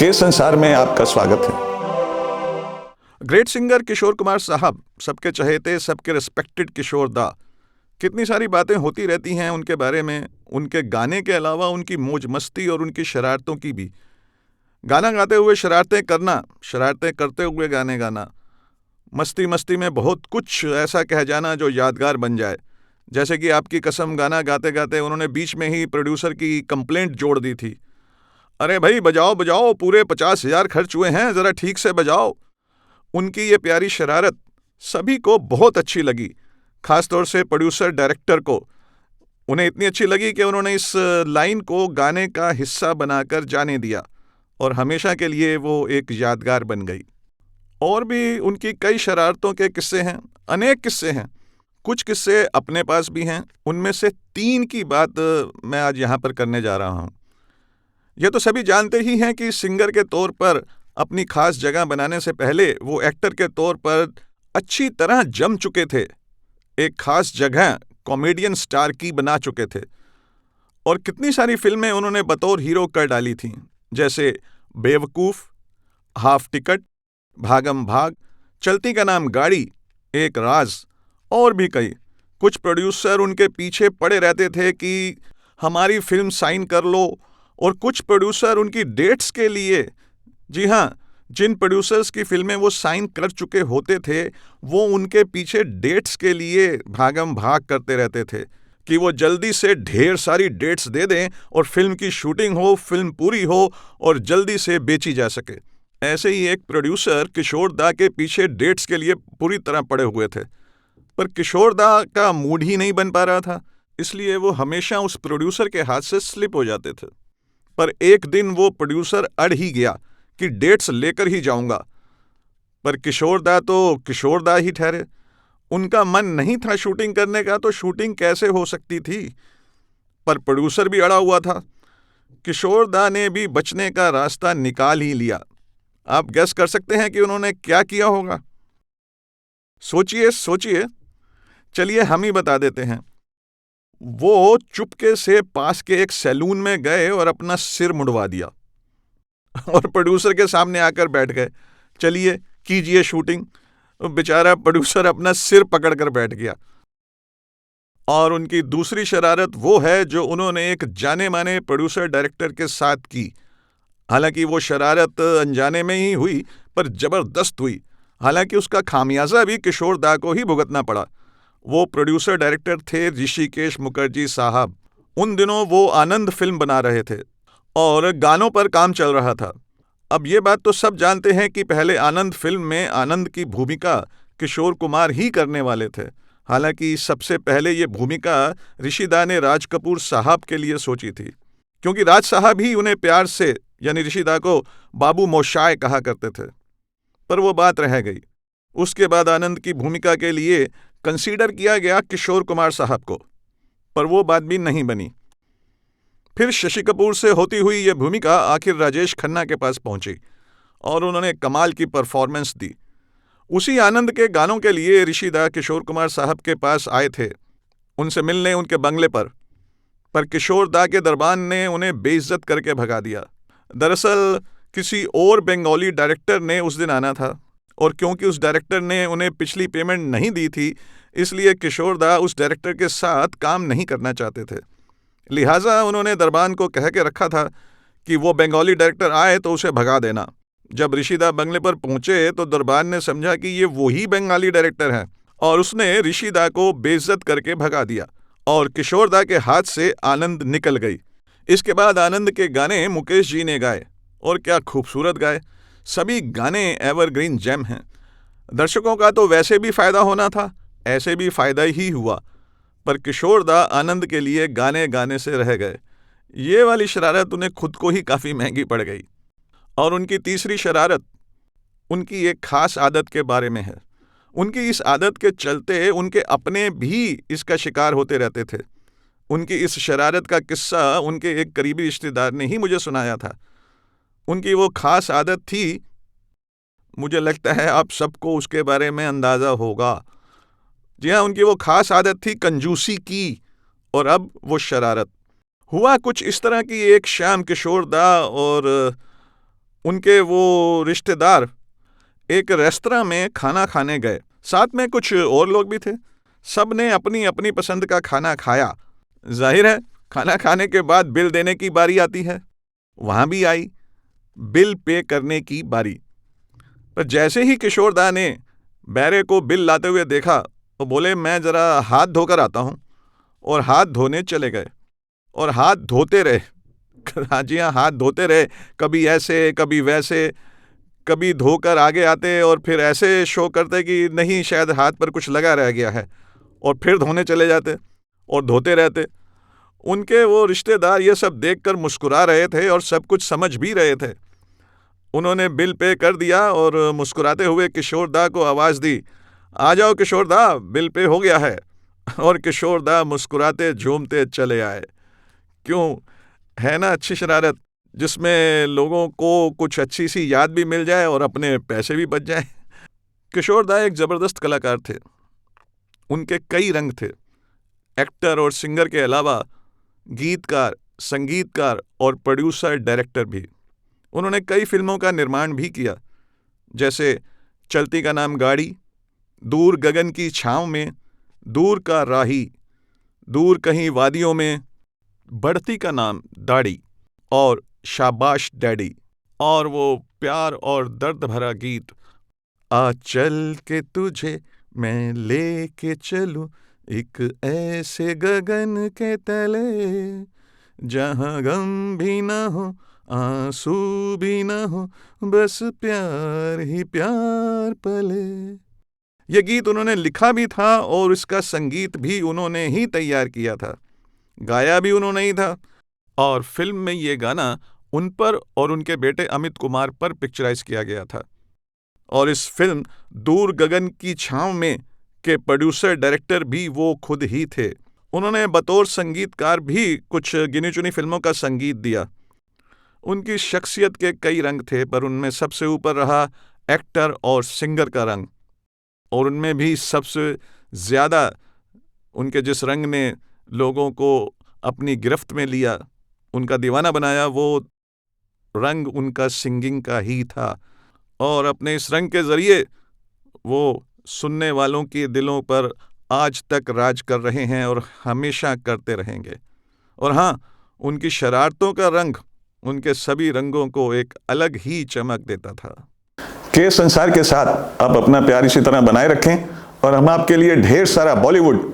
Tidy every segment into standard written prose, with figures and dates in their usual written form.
के संसार में आपका स्वागत है। ग्रेट सिंगर किशोर कुमार साहब, सबके चहेते, सबके रिस्पेक्टेड किशोर दा। कितनी सारी बातें होती रहती हैं उनके बारे में, उनके गाने के अलावा उनकी मौज मस्ती और उनकी शरारतों की भी। गाना गाते हुए शरारतें करना, शरारतें करते हुए गाने गाना, मस्ती मस्ती में बहुत कुछ ऐसा कह जाना जो यादगार बन जाए। जैसे कि आपकी कसम गाना गाते गाते उन्होंने बीच में ही प्रोड्यूसर की कंप्लेंट जोड़ दी थी, अरे भाई बजाओ बजाओ, पूरे 50,000 खर्च हुए हैं, ज़रा ठीक से बजाओ। उनकी ये प्यारी शरारत सभी को बहुत अच्छी लगी, खासतौर से प्रोड्यूसर डायरेक्टर को। उन्हें इतनी अच्छी लगी कि उन्होंने इस लाइन को गाने का हिस्सा बनाकर जाने दिया और हमेशा के लिए वो एक यादगार बन गई। और भी उनकी कई शरारतों के किस्से हैं, अनेक किस्से हैं। कुछ किस्से अपने पास भी हैं, उनमें से 3 की बात मैं आज यहाँ पर करने जा रहा हूँ। यह तो सभी जानते ही हैं कि सिंगर के तौर पर अपनी खास जगह बनाने से पहले वो एक्टर के तौर पर अच्छी तरह जम चुके थे, एक खास जगह कॉमेडियन स्टार की बना चुके थे। और कितनी सारी फिल्में उन्होंने बतौर हीरो कर डाली थीं, जैसे बेवकूफ़, हाफ टिकट, भागम भाग, चलती का नाम गाड़ी, एक राज और भी कई। कुछ प्रोड्यूसर उनके पीछे पड़े रहते थे कि हमारी फिल्म साइन कर लो, और कुछ प्रोड्यूसर उनकी डेट्स के लिए, जी हाँ, जिन प्रोड्यूसर्स की फिल्में वो साइन कर चुके होते थे वो उनके पीछे डेट्स के लिए भागम भाग करते रहते थे कि वो जल्दी से ढेर सारी डेट्स दे दें और फिल्म की शूटिंग हो, फिल्म पूरी हो और जल्दी से बेची जा सके। ऐसे ही एक प्रोड्यूसर किशोर दा के पीछे डेट्स के लिए पूरी तरह पड़े हुए थे, पर किशोर दा का मूड ही नहीं बन पा रहा था, इसलिए वो हमेशा उस प्रोड्यूसर के हाथ से स्लिप हो जाते थे। पर एक दिन वो प्रोड्यूसर अड़ ही गया कि डेट्स लेकर ही जाऊंगा, पर किशोर दा तो किशोर दा ही ठहरे। उनका मन नहीं था शूटिंग करने का, तो शूटिंग कैसे हो सकती थी। पर प्रोड्यूसर भी अड़ा हुआ था। किशोर दा ने भी बचने का रास्ता निकाल ही लिया। आप गेस कर सकते हैं कि उन्होंने क्या किया होगा। सोचिए सोचिए, चलिए हम ही बता देते हैं। वो चुपके से पास के एक सैलून में गए और अपना सिर मुड़वा दिया और प्रोड्यूसर के सामने आकर बैठ गए, चलिए कीजिए शूटिंग। बेचारा प्रोड्यूसर अपना सिर पकड़कर बैठ गया। और उनकी दूसरी शरारत वो है जो उन्होंने एक जाने माने प्रोड्यूसर डायरेक्टर के साथ की। हालांकि वो शरारत अनजाने में ही हुई, पर जबरदस्त हुई। हालांकि उसका खामियाजा भी किशोर दा को ही भुगतना पड़ा। वो प्रोड्यूसर डायरेक्टर थे ऋषिकेश मुखर्जी साहब। उन दिनों वो आनंद फिल्म बना रहे थे और गानों पर काम चल रहा था। अब ये बात तो सब जानते हैं कि पहले आनंद फिल्म में आनंद की भूमिका किशोर कुमार ही करने वाले थे। हालांकि सबसे पहले ये भूमिका ऋषि दा ने राज कपूर साहब के लिए सोची थी, क्योंकि राज साहब ही उन्हें प्यार से यानी ऋषि दा को बाबू मोशाय कहा करते थे। पर वो बात रह गई। उसके बाद आनंद की भूमिका के लिए कंसीडर किया गया किशोर कुमार साहब को, पर वो बात भी नहीं बनी। फिर शशि कपूर से होती हुई ये भूमिका आखिर राजेश खन्ना के पास पहुंची और उन्होंने कमाल की परफॉर्मेंस दी। उसी आनंद के गानों के लिए ऋषि दा किशोर कुमार साहब के पास आए थे, उनसे मिलने उनके बंगले पर किशोर दा के दरबान ने उन्हें बेइज्जत करके भगा दिया। दरअसल किसी और बंगाली डायरेक्टर ने उस दिन आना था, और क्योंकि उस डायरेक्टर ने उन्हें पिछली पेमेंट नहीं दी थी, इसलिए किशोर दा उस डायरेक्टर के साथ काम नहीं करना चाहते थे। लिहाजा उन्होंने दरबान को कह के रखा था कि वो बंगाली डायरेक्टर आए तो उसे भगा देना। जब ऋषि दा बंगले पर पहुंचे तो दरबान ने समझा कि ये वही बंगाली डायरेक्टर है, और उसने ऋषि दा को बेइज्जत करके भगा दिया और किशोर दा के हाथ से आनंद निकल गई। इसके बाद आनंद के गाने मुकेश जी ने गाए, और क्या खूबसूरत गाए। सभी गाने एवरग्रीन जेम हैं। दर्शकों का तो वैसे भी फायदा होना था, ऐसे भी फायदा ही हुआ, पर किशोर दा आनंद के लिए गाने गाने से रह गए। ये वाली शरारत उन्हें खुद को ही काफ़ी महंगी पड़ गई। और उनकी तीसरी शरारत उनकी एक खास आदत के बारे में है। उनकी इस आदत के चलते उनके अपने भी इसका शिकार होते रहते थे। उनकी इस शरारत का किस्सा उनके एक करीबी रिश्तेदार ने ही मुझे सुनाया था। उनकी वो खास आदत थी, मुझे लगता है आप सबको उसके बारे में अंदाज़ा होगा। जी हाँ, उनकी वो खास आदत थी कंजूसी की, और अब वो शरारत। हुआ कुछ इस तरह की एक शाम किशोर दा और उनके वो रिश्तेदार एक रेस्तरां में खाना खाने गए। साथ में कुछ और लोग भी थे। सब ने अपनी अपनी पसंद का खाना खाया। जाहिर है खाना खाने के बाद बिल देने की बारी आती है। वहां भी आई बिल पे करने की बारी। पर जैसे ही किशोर दा ने बैरे को बिल लाते हुए देखा तो बोले, मैं जरा हाथ धोकर आता हूं, और हाथ धोने चले गए और हाथ धोते रहे। जी हाँ, हाथ धोते रहे, कभी ऐसे कभी वैसे, कभी धोकर आगे आते और फिर ऐसे शो करते कि नहीं शायद हाथ पर कुछ लगा रह गया है, और फिर धोने चले जाते और धोते रहते। उनके वो रिश्तेदार ये सब देखकर मुस्कुरा रहे थे और सब कुछ समझ भी रहे थे। उन्होंने बिल पे कर दिया और मुस्कुराते हुए किशोर दा को आवाज़ दी, आ जाओ किशोर दा, बिल पे हो गया है। और किशोर दा मुस्कुराते झूमते चले आए। क्यों, है ना अच्छी शरारत, जिसमें लोगों को कुछ अच्छी सी याद भी मिल जाए और अपने पैसे भी बच जाए। किशोर दा एक ज़बरदस्त कलाकार थे। उनके कई रंग थे। एक्टर और सिंगर के अलावा गीतकार, संगीतकार और प्रोड्यूसर, डायरेक्टर भी। उन्होंने कई फिल्मों का निर्माण भी किया, जैसे चलती का नाम गाड़ी, दूर गगन की छाँव में, दूर का राही, दूर कहीं वादियों में, बढ़ती का नाम दाढ़ी और शाबाश डैडी, और वो प्यार और दर्द भरा गीत, आ चल के तुझे मैं लेके चलूं एक ऐसे गगन के तले, जहां गम भी ना हो आंसू भी ना हो, बस प्यार ही प्यार पले। ये गीत उन्होंने लिखा भी था और इसका संगीत भी उन्होंने ही तैयार किया था। गाया भी उन्होंने ही था, और फिल्म में ये गाना उन पर और उनके बेटे अमित कुमार पर पिक्चराइज किया गया था। और इस फिल्म दूर गगन की छाँव में के प्रोड्यूसर डायरेक्टर भी वो खुद ही थे। उन्होंने बतौर संगीतकार भी कुछ गिनी चुनी फिल्मों का संगीत दिया। उनकी शख्सियत के कई रंग थे, पर उनमें सबसे ऊपर रहा एक्टर और सिंगर का रंग। और उनमें भी सबसे ज़्यादा उनके जिस रंग ने लोगों को अपनी गिरफ्त में लिया, उनका दीवाना बनाया, वो रंग उनका सिंगिंग का ही था। और अपने इस रंग के ज़रिए वो सुनने वालों के दिलों पर आज तक राज कर रहे हैं और हमेशा करते रहेंगे। और हाँ, उनकी शरारतों का रंग उनके सभी रंगों को एक अलग ही चमक देता था। के संसार के साथ आप अपना प्यार इसी तरह बनाए रखें और हम आपके लिए ढेर सारा बॉलीवुड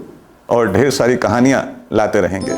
और ढेर सारी कहानियां लाते रहेंगे।